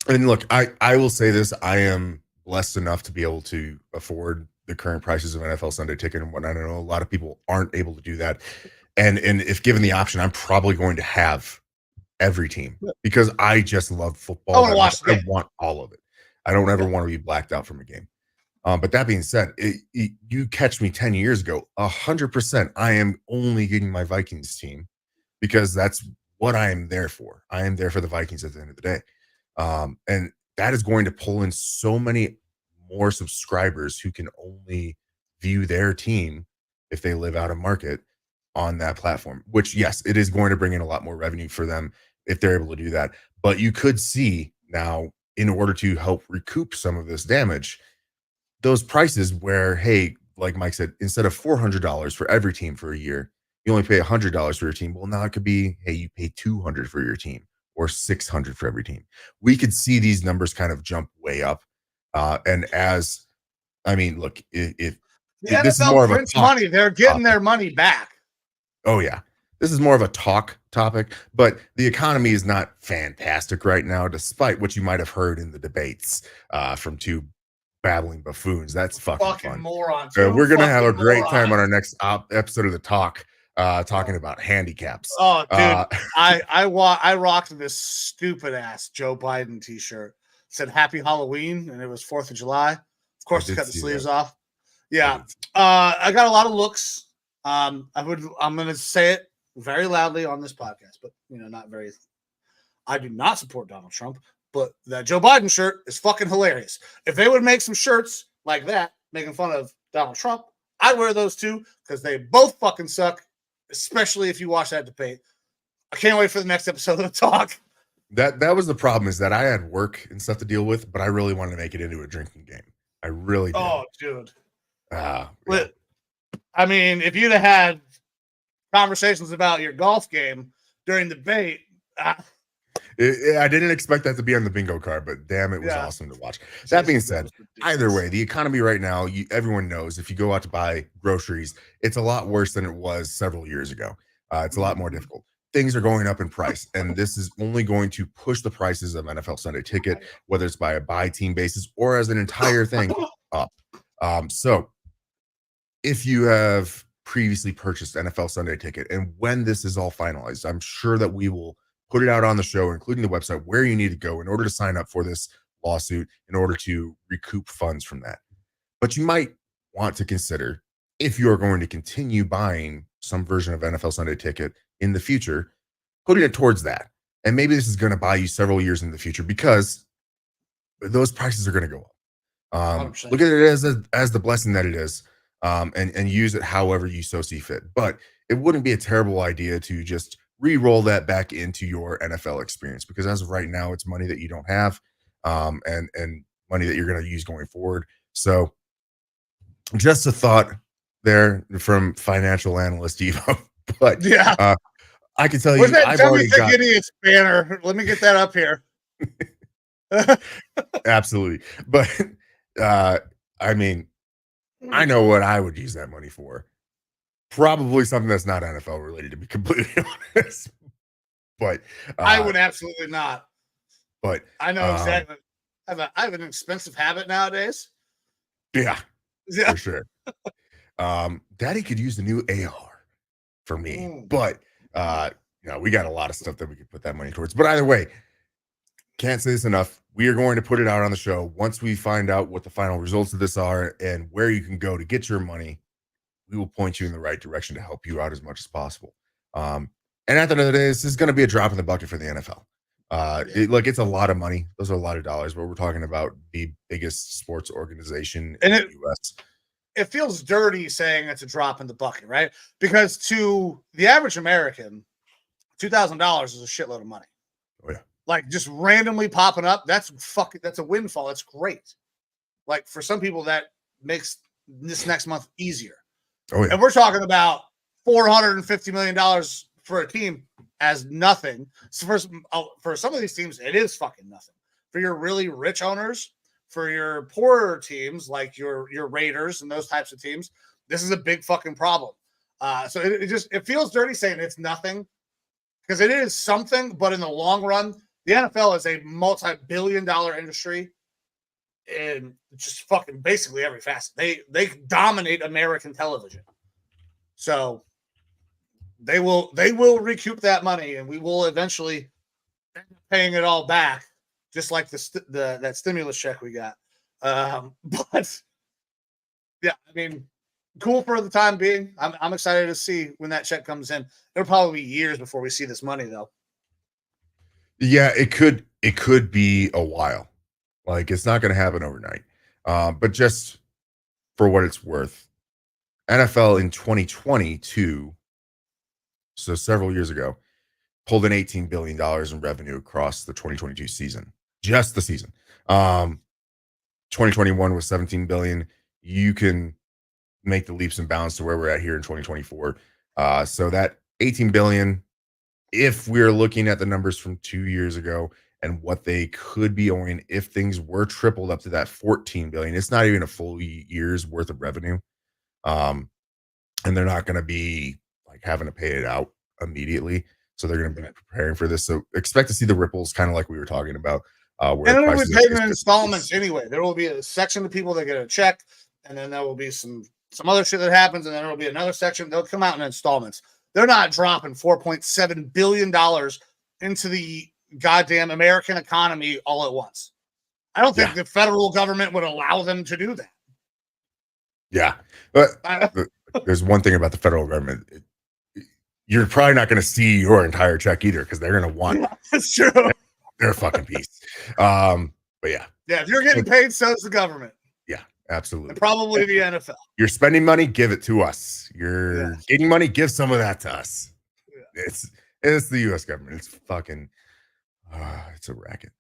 And look, I will say this: I am blessed enough to be able to afford the current prices of NFL Sunday Ticket and whatnot. I know a lot of people aren't able to do that, and if given the option, I'm probably going to have every team because I just love football. I want to watch. I want all of it. I don't ever want to be blacked out from a game. But that being said, you catch me 10 years ago, 100%. I am only getting my Vikings team because that's what I am there for. I am there for the Vikings at the end of the day. And that is going to pull in so many more subscribers who can only view their team if they live out of market on that platform, which, yes, it is going to bring in a lot more revenue for them if they're able to do that. But you could see now, in order to help recoup some of this damage, those prices where, hey, like Mike said, instead of $400 for every team for a year, you only pay $100 for your team. Well, now it could be, hey, you pay $200 for your team or $600 for every team. We could see these numbers kind of jump way up. And as, I mean, look, if this is more of a money, they're getting their money back. Oh yeah. This is more of a talk topic, but the economy is not fantastic right now, despite what you might have heard in the debates from two babbling buffoons. That's fucking fun. Morons. We're going to have a great time on our next episode of The Talk, talking about handicaps. Oh, dude, I rocked this stupid ass Joe Biden t-shirt. It said Happy Halloween, and it was 4th of July. Of course, it cut the sleeves off. Yeah. I got a lot of looks. I'm going to say it very loudly on this podcast, but not very. I do not support Donald Trump, but that Joe Biden shirt is fucking hilarious. If they would make some shirts like that, making fun of Donald Trump, I'd wear those too because they both fucking suck, especially if you watch that debate. I can't wait for the next episode of The Talk. That was the problem, is that I had work and stuff to deal with, but I really wanted to make it into a drinking game. I really did. Oh, dude. Yeah. But, I mean, if you'd have had conversations about your golf game during the debate. I didn't expect that to be on the bingo card, but damn, it was awesome to watch. That being said, either way, the economy right now, everyone knows if you go out to buy groceries, it's a lot worse than it was several years ago. It's a lot more difficult. Things are going up in price, and this is only going to push the prices of NFL Sunday Ticket, whether it's by a buy team basis or as an entire thing, up. So if you have previously purchased NFL Sunday Ticket, and when this is all finalized, I'm sure that we will put it out on the show, including the website, where you need to go in order to sign up for this lawsuit, in order to recoup funds from that. But you might want to consider, if you're going to continue buying some version of NFL Sunday Ticket in the future, putting it towards that. And maybe this is going to buy you several years in the future, because those prices are going to go up. Look at it as the blessing that it is. And use it however you so see fit. But it wouldn't be a terrible idea to just re-roll that back into your NFL experience, because as of right now, it's money that you don't have, and money that you're going to use going forward. So just a thought there from financial analyst Evo. But I can tell you, I've already got Idiots banner. Let me get that up here. Absolutely. But I mean, I know what I would use that money for. Probably something that's not NFL related, to be completely honest. But I would absolutely not. But I know exactly. I have an expensive habit nowadays. Yeah, for sure. Daddy could use the new AR for me. But we got a lot of stuff that we could put that money towards. But either way, can't say this enough. We are going to put it out on the show once we find out what the final results of this are and where you can go to get your money. We will point you in the right direction to help you out as much as possible. And at the end of the day, this is going to be a drop in the bucket for the NFL. It's a lot of money. Those are a lot of dollars, but we're talking about the biggest sports organization in the U.S. It feels dirty saying it's a drop in the bucket, right? Because to the average American, $2,000 is a shitload of money. Oh, yeah. like just randomly popping up, that's a windfall. That's great. Like for some people, that makes this next month easier. Oh yeah. And we're talking about $450 million for a team as nothing. So for some of these teams, it is fucking nothing. For your really rich owners, for your poorer teams like your Raiders and those types of teams, this is a big fucking problem. So it feels dirty saying it's nothing because it is something, but in the long run, the NFL is a multi-billion-dollar industry in just fucking basically every facet. They dominate American television. So they will recoup that money, and we will eventually end up paying it all back, just like that stimulus check we got. But yeah, I mean, cool for the time being. I'm excited to see when that check comes in. It'll probably be years before we see this money, though. Yeah, it could be a while. Like it's not going to happen overnight. But just for what it's worth, NFL in 2022, so several years ago, pulled in $18 billion in revenue across the 2022 season, just the season. 2021 was 17 billion. You can make the leaps and bounds to where we're at here in 2024. So that 18 billion, if we're looking at the numbers from 2 years ago and what they could be owing if things were tripled up to that 14 billion, it's not even a full year's worth of revenue. And they're not going to be like having to pay it out immediately. So they're going to be preparing for this. So expect to see the ripples, kind of like we were talking about. And then we pay in installments anyway. There will be a section of people that get a check, and then there will be some other shit that happens, and then there will be another section. They'll come out in installments. They're not dropping $4.7 billion into the goddamn American economy all at once. I don't think the federal government would allow them to do that. Yeah. But there's one thing about the federal government. You're probably not going to see your entire check either because they're going to want that's true. Their fucking piece. But yeah. Yeah, if you're getting paid, so is the government. Yeah, absolutely. And probably the NFL. You're spending money, give it to us. You're getting money, give some of that to us. Yeah. It's the US government. It's fucking it's a racket.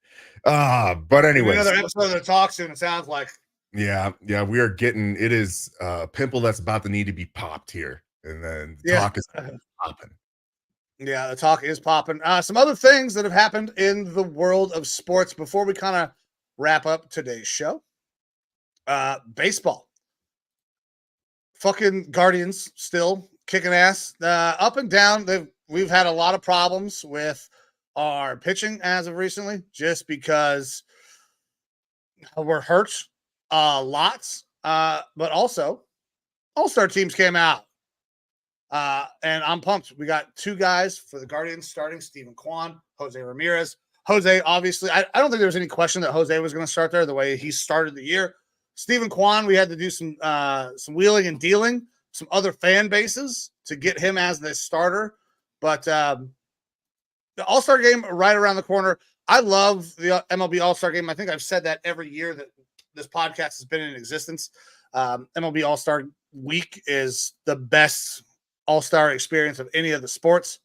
But anyway. Another episode of the talk soon, it sounds like. Yeah, we are getting it is a pimple that's about to need to be popped here. And then talk is popping. Yeah, the talk is popping. Some other things that have happened in the world of sports before we kind of wrap up today's show. Baseball. Fucking Guardians still kicking ass. Up and down. We've had a lot of problems with our pitching as of recently, just because we're hurt lots. But also, all-star teams came out. And I'm pumped. We got two guys for the Guardians starting, Stephen Kwan, Jose Ramirez. Jose, obviously, I don't think there was any question that Jose was going to start there the way he started the year. Stephen Kwan, we had to do some wheeling and dealing, some other fan bases to get him as the starter. But the All-Star game right around the corner. I love the MLB All-Star game. I think I've said that every year that this podcast has been in existence. MLB All-Star week is the best all-star experience of any of the sports.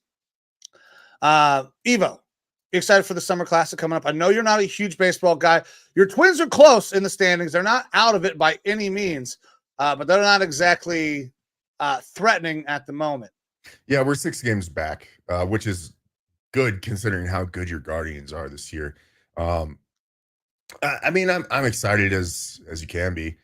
Evo, you excited for the Summer Classic coming up? I know you're not a huge baseball guy. Your Twins are close in the standings. They're not out of it by any means, but they're not exactly threatening at the moment. Yeah, we're 6 games back, which is good considering how good your Guardians are this year. I mean, I'm excited as you can be.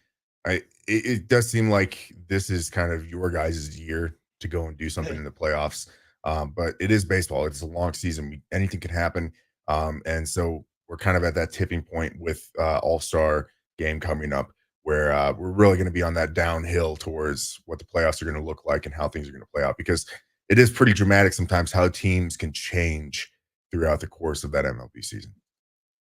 It does seem like this is kind of your guys' year to go and do something in the playoffs. But it is baseball. It's a long season. Anything can happen. And so we're kind of at that tipping point with All-Star game coming up where we're really going to be on that downhill towards what the playoffs are going to look like and how things are going to play out, because it is pretty dramatic sometimes how teams can change throughout the course of that MLB season.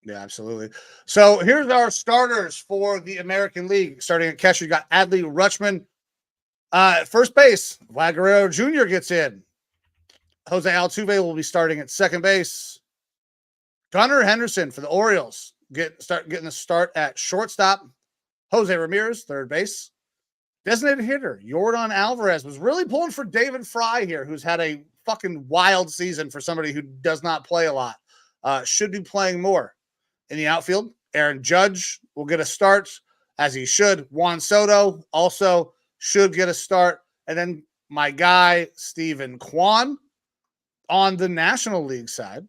Yeah, absolutely. So here's our starters for the American League. Starting at catcher, you got Adley Rutschman. At first base, Vlad Guerrero Jr. gets in. Jose Altuve will be starting at second base. Gunnar Henderson for the Orioles getting the start at shortstop. Jose Ramirez, third base. Designated hitter, Yordan Alvarez was really pulling for David Fry here, who's had a fucking wild season for somebody who does not play a lot. should be playing more. In the outfield, Aaron Judge will get a start, as he should. Juan Soto also should get a start. And then my guy, Steven Kwan, on the National League side.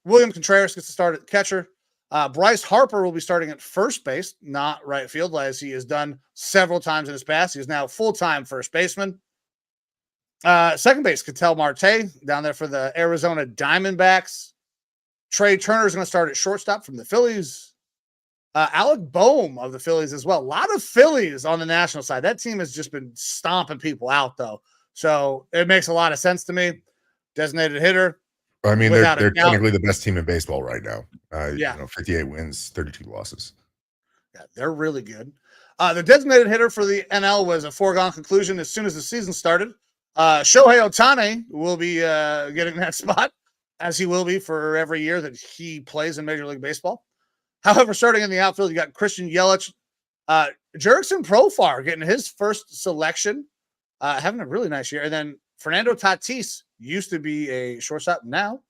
William Contreras gets to start at catcher. Bryce Harper will be starting at first base, not right field, as he has done several times in his past. He is now full-time first baseman. Second base, Ketel Marte down there for the Arizona Diamondbacks. Trey Turner is going to start at shortstop from the Phillies. Alec Boehm of the Phillies as well. A lot of Phillies on the national side. That team has just been stomping people out, though. So it makes a lot of sense to me. Designated hitter. I mean, they're technically the best team in baseball right now. Yeah. 58 wins, 32 losses. Yeah, they're really good. The designated hitter for the NL was a foregone conclusion as soon as the season started. Shohei Ohtani will be getting that spot, as he will be for every year that he plays in Major League Baseball. However, starting in the outfield, you got Christian Yelich, Jurickson Profar getting his first selection, having a really nice year. And then Fernando Tatis used to be a shortstop, now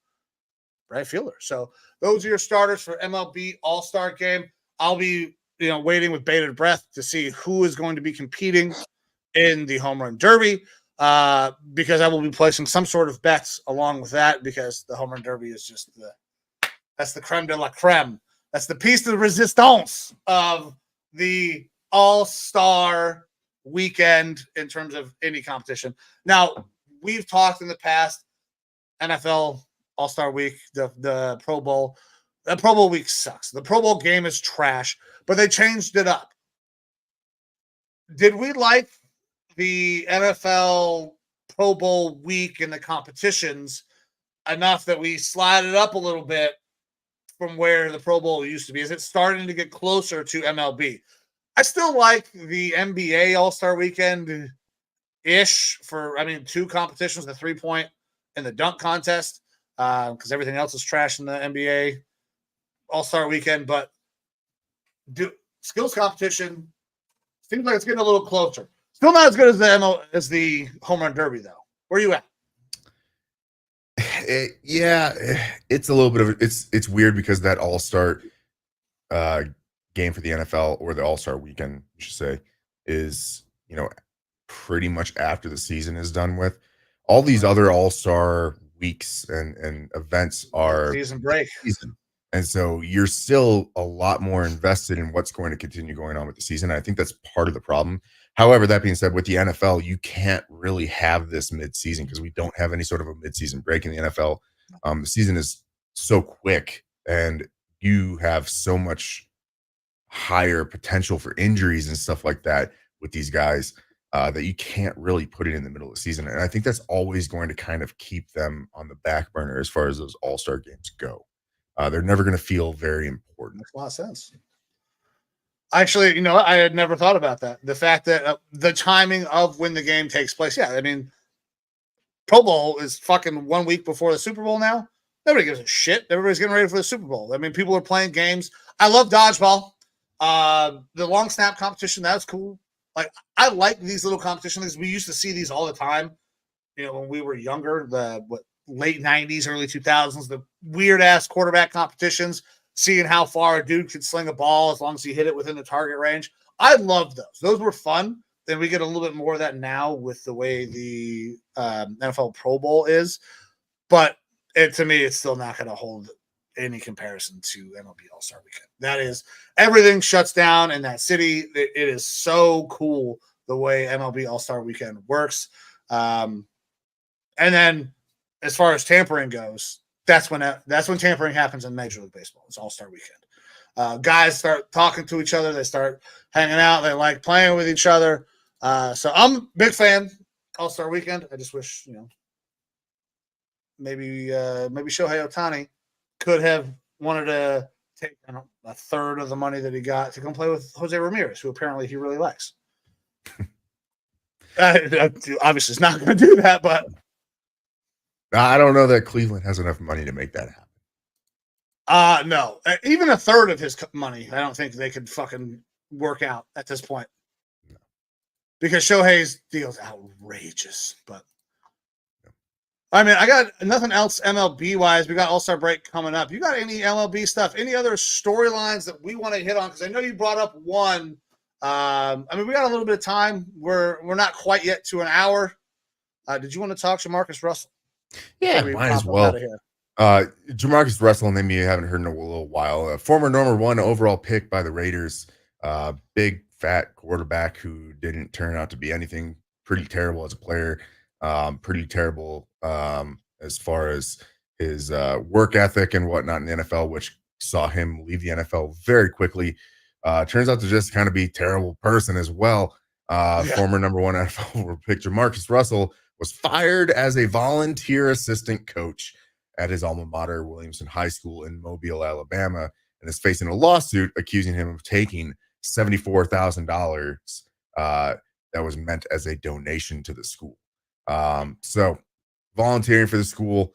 right fielder. So those are your starters for MLB All-Star Game. I'll be waiting with bated breath to see who is going to be competing in the Home Run Derby, because I will be placing some sort of bets along with that, because the Home Run Derby is just that's the creme de la creme. That's the piece de resistance of the All-Star weekend in terms of any competition. Now, we've talked in the past, NFL All-Star Week, the Pro Bowl. The Pro Bowl week sucks. The Pro Bowl game is trash, but they changed it up. Did we like the NFL Pro Bowl week and the competitions enough that we slide it up a little bit from where the Pro Bowl used to be? Is it starting to get closer to MLB? I still like the NBA All-Star Weekend-ish for, two competitions, the 3-point and the dunk contest, because everything else is trash in the NBA All-Star Weekend. But skills competition seems like it's getting a little closer. Still not as good as the Home Run Derby, though. Where are you at? It's a little bit of it's weird because that All-Star game for the NFL, or the All-Star weekend, I should say, is pretty much after the season is done with. All these other All-Star weeks and events are season break. And so you're still a lot more invested in what's going to continue going on with the season. I think that's part of the problem. However, that being said, with the NFL, you can't really have this mid-season because we don't have any sort of a mid-season break in the NFL. The season is so quick, and you have so much higher potential for injuries and stuff like that with these guys that you can't really put it in the middle of the season. And I think that's always going to kind of keep them on the back burner as far as those All-Star games go. They're never going to feel very important. Makes a lot of sense. Actually, I had never thought about that. The fact that the timing of when the game takes place. Yeah, Pro Bowl is fucking 1 week before the Super Bowl now. Nobody gives a shit. Everybody's getting ready for the Super Bowl. People are playing games. I love dodgeball. The long snap competition, that was cool. I like these little competitions. We used to see these all the time, when we were younger, late 90s, early 2000s, the weird-ass quarterback competitions, seeing how far a dude could sling a ball as long as he hit it within the target range. I love those. Those were fun. Then we get a little bit more of that now with the way the NFL Pro Bowl is. But to me, it's still not going to hold any comparison to MLB All-Star Weekend. That is, everything shuts down in that city. It is so cool the way MLB All-Star Weekend works. And then as far as tampering goes, that's when tampering happens in Major League Baseball. It's All-Star Weekend. Guys start talking to each other. They start hanging out. They like playing with each other. So I'm a big fan. All-Star Weekend. I just wish, maybe Shohei Ohtani could have wanted to take a third of the money that he got to come play with Jose Ramirez, who apparently he really likes. Obviously, it's not going to do that, but I don't know that Cleveland has enough money to make that happen. No. Even a third of his money, I don't think they could fucking work out at this point. No. Because Shohei's deal is outrageous, but I mean, I got nothing else MLB wise. We got All-Star break coming up. You got any MLB stuff? Any other storylines that we want to hit on? Because I know you brought up one. I mean, we got a little bit of time. We're not quite yet to an hour. Did you want to talk to Marcus Russell? Yeah, We might as pop up well. out of here. Jamarcus Russell, name you haven't heard in a little while. A former number 1 overall pick by the Raiders. Big fat quarterback who didn't turn out to be anything. Pretty terrible as a player. Pretty terrible as far as his work ethic and whatnot in the NFL, which saw him leave the NFL very quickly. Turns out to just kind of be a terrible person as well. Former number 1 NFL pick Jamarcus Russell was fired as a volunteer assistant coach at his alma mater, Williamson High School in Mobile, Alabama, and is facing a lawsuit accusing him of taking $74,000 that was meant as a donation to the school. So volunteering for the school,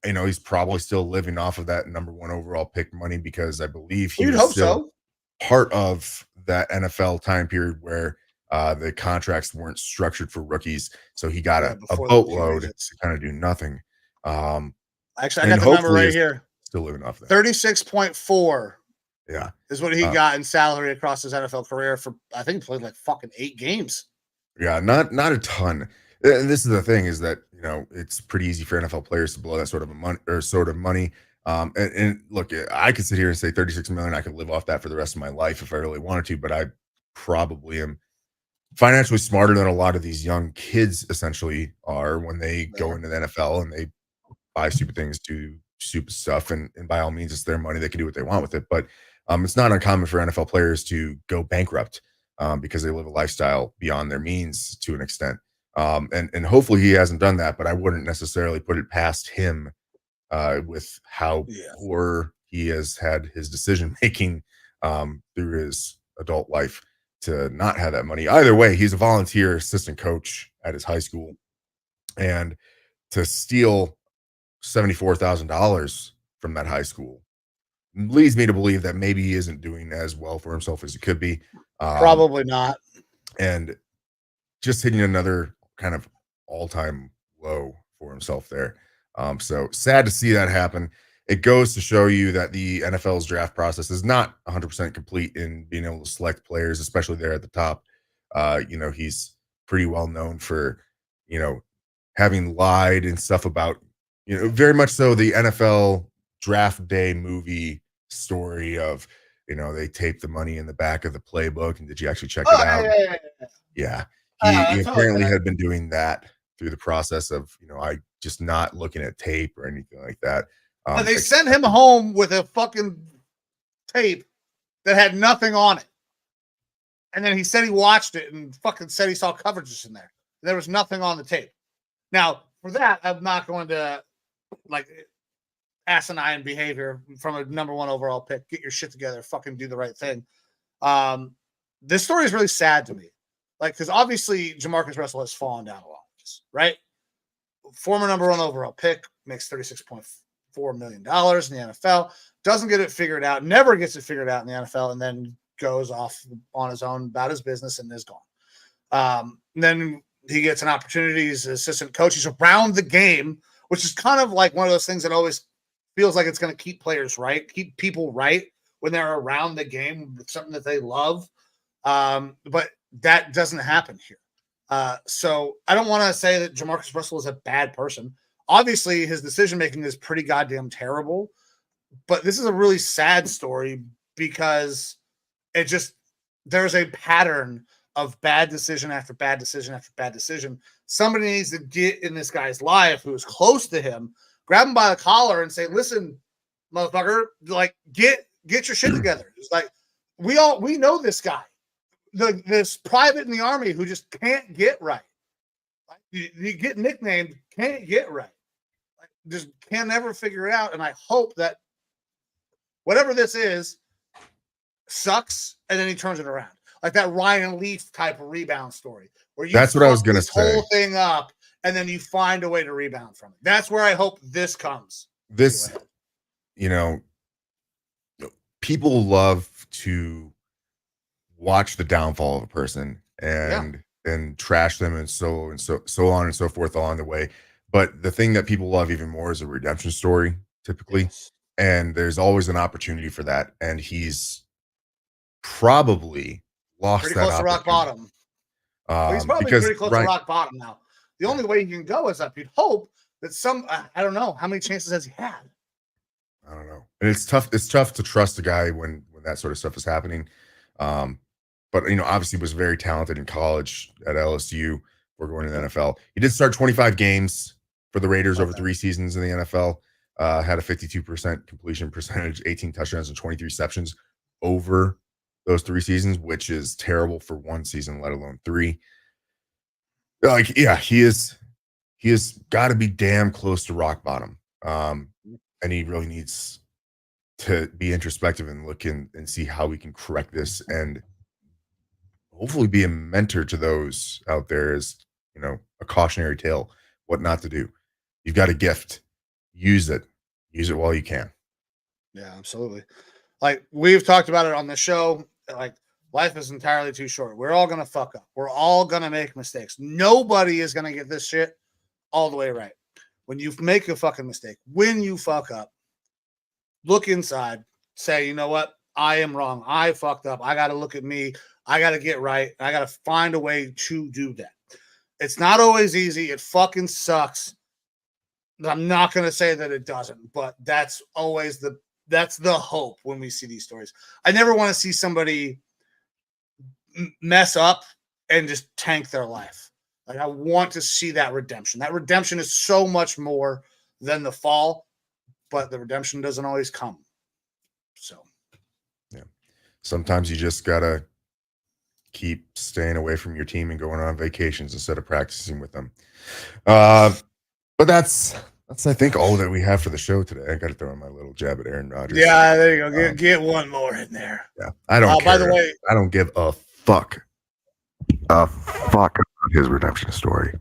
he's probably still living off of that number 1 overall pick money because I believe he was still part of that NFL time period where the contracts weren't structured for rookies. So he got a boatload to kind of do nothing. Actually, I got the number right here. Still living off that. 36.4. Yeah. Is what he got in salary across his NFL career for, I think, played like fucking 8 games. Yeah, not a ton. And this is the thing is that, it's pretty easy for NFL players to blow that sort of money. And look, I could sit here and say 36 million. I could live off that for the rest of my life if I really wanted to, but I probably am financially smarter than a lot of these young kids essentially are when they go into the NFL and they buy stupid things, do stupid stuff. And by all means, it's their money. They can do what they want with it. But it's not uncommon for NFL players to go bankrupt because they live a lifestyle beyond their means to an extent. And hopefully he hasn't done that, but I wouldn't necessarily put it past him with how poor he has had his decision making through his adult life to not have that money. Either way, he's a volunteer assistant coach at his high school, and to steal $74,000 from that high school leads me to believe that maybe he isn't doing as well for himself as he could be. Probably not. And just hitting another kind of all-time low for himself there. So sad to see that happen. It goes to show you that the NFL's draft process is not 100% complete in being able to select players, especially there at the top. He's pretty well known for, having lied and stuff about, very much so the NFL draft day movie story of, they taped the money in the back of the playbook. And did you actually check it out? Yeah. He apparently had been doing that through the process of, I just not looking at tape or anything like that. They sent him home with a fucking tape that had nothing on it. And then he said he watched it and fucking said he saw coverages in there. There was nothing on the tape. Now, for that, I'm not going to, asinine behavior from a number 1 overall pick. Get your shit together. Fucking do the right thing. This story is really sad to me. Because obviously Jamarcus Russell has fallen down a lot, right? Former number 1 overall pick, makes $36.4 million in the NFL, doesn't get it figured out, never gets it figured out in the NFL, and then goes off on his own about his business and is gone. Then he gets an opportunity as assistant coach. He's around the game, which is kind of like one of those things that always feels like it's going to keep players right, keep people right when they're around the game with something that they love. But that doesn't happen here. So I don't want to say that Jamarcus Russell is a bad person. Obviously, his decision-making is pretty goddamn terrible, but this is a really sad story because there's a pattern of bad decision after bad decision after bad decision. Somebody needs to get in this guy's life who is close to him, grab him by the collar and say, listen, motherfucker, get your shit together. It's like, we know this guy. This private in the army who just can't get right. You get nicknamed, can't get right. Just can never figure it out. And I hope that whatever this is sucks, and then he turns it around. Like that Ryan Leaf type of rebound story. Where that's what I was going to say. Whole thing up, and then you find a way to rebound from it. That's where I hope this comes. People love to watch the downfall of a person and trash them and so on and so forth along the way. But the thing that people love even more is a redemption story, typically. Yes. And there's always an opportunity for that. And he's probably lost Pretty that close to rock opportunity. bottom. Well, he's probably Because pretty close to rock bottom now. The only way you can go is up. You'd hope that I don't know how many chances has he had. I don't know. And it's tough. It's tough to trust a guy when that sort of stuff is happening. But obviously was very talented in college at LSU. We're going to the NFL. He did start 25 games for the Raiders over 3 seasons in the NFL. Had a 52% completion percentage, 18 touchdowns, and 23 receptions over those 3 seasons, which is terrible for 1 season, let alone 3. Like, yeah, he is got to be damn close to rock bottom. And he really needs to be introspective and look and see how we can correct this and hopefully be a mentor to those out there as, a cautionary tale, what not to do. You've got a gift. Use it while you can. Yeah, absolutely. Like we've talked about it on the show, like life is entirely too short. We're all going to fuck up. We're all going to make mistakes. Nobody is going to get this shit all the way right. When you make a fucking mistake, when you fuck up, look inside, say, you know what? I am wrong. I fucked up. I got to look at me. I got to get right. I got to find a way to do that. It's not always easy. It fucking sucks. I'm not going to say that it doesn't, but that's always that's the hope when we see these stories. I never want to see somebody mess up and just tank their life. Like I want to see that redemption. That redemption is so much more than the fall, but the redemption doesn't always come. So, yeah. Sometimes you just gotta keep staying away from your team and going on vacations instead of practicing with them. But that's I think all that we have for the show today. I got to throw in my little jab at Aaron Rodgers. Yeah, there you go. Get one more in there. Yeah, I don't care. By the way, I don't give a fuck. About his redemption story.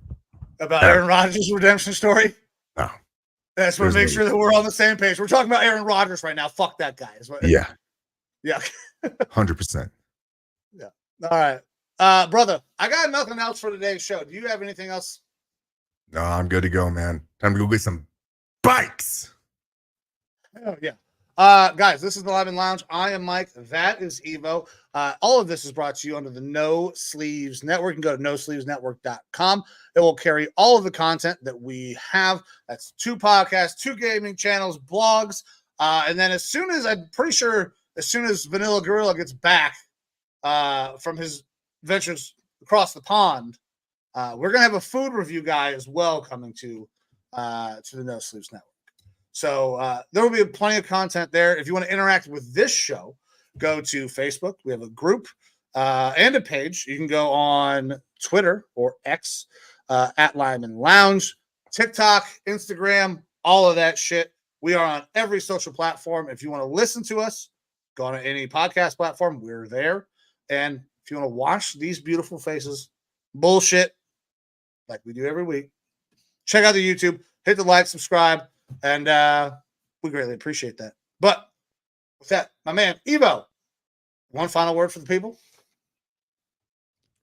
About Aaron Rodgers' redemption story? No. That's what makes sure that we're on the same page. We're talking about Aaron Rodgers right now. Fuck that guy. Yeah. Yeah. 100%. Yeah. All right. Brother, I got nothing else for today's show. Do you have anything else? No, I'm good to go, man. Time to go get some bikes. Oh, yeah. Guys, this is the Lineman Lounge. I am Mike. That is Evo. All of this is brought to you under the No Sleeves Network. You can go to nosleevesnetwork.com. It will carry all of the content that we have. That's 2 podcasts, 2 gaming channels, blogs. And then as soon as Vanilla Gorilla gets back from his ventures across the pond, we're going to have a food review guy as well coming to the No Sleeves Network. So there will be plenty of content there. If you want to interact with this show, go to Facebook. We have a group and a page. You can go on Twitter or X at Lineman Lounge, TikTok, Instagram, all of that shit. We are on every social platform. If you want to listen to us, go on any podcast platform. We're there. And if you want to watch these beautiful faces bullshit like we do every week, check out the YouTube, hit the like, subscribe. And we greatly appreciate that. But with that, my man, Evo, one final word for the people.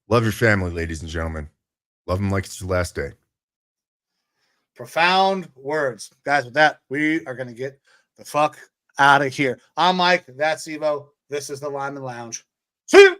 Love your family, ladies and gentlemen. Love them like it's your last day. Profound words. Guys, with that, we are going to get the fuck out of here. I'm Mike. That's Evo. This is the Lineman Lounge. See you.